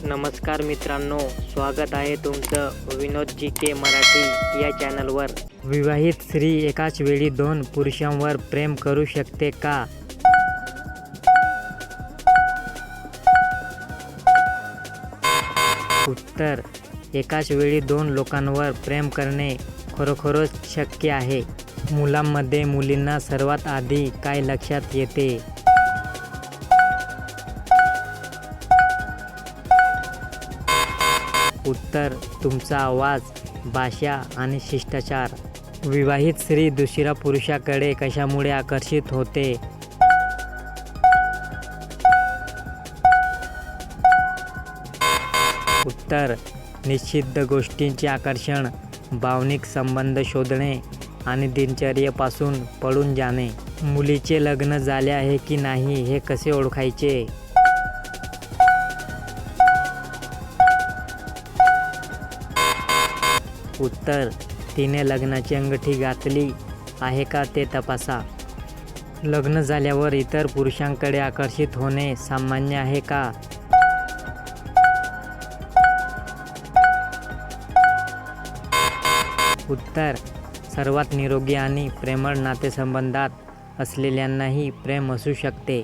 नमस्कार मित्रांनो, स्वागत आहे तुमचं विनोद जी के मराठी या चॅनलवर. विवाहित स्त्री एकाच वेळी 2 पुरुषांवर प्रेम करू शकते का? उत्तर: एकाच वेळी 2 लोकांवर प्रेम करणे खरोखरच शक्य आहे. मुलांमध्ये मुलींना सर्वात आधी काय लक्षात येते? उत्तर: तुमचा आवाज, भाषा आणि शिष्टाचार. विवाहित स्त्री दुसऱ्या पुरुषाकडे कशामुळे आकर्षित होते? उत्तर: निश्चित गोष्टींचे आकर्षण, भावनिक संबंध शोधणे आणि दिनचर्येपासून पळून जाणे. मुलीचे लग्न झाले आहे की नाही हे कसे ओळखायचे? उत्तर: तिने लग्नाची अंगठी घातली आहे का ते तपासा. लग्न झाल्यावर इतर पुरुषांकडे आकर्षित होणे सामान्य आहे का? उत्तर: सर्वात निरोगी आणि प्रेमळ नातेसंबंधात असलेल्यांनाही प्रेम असू शकते.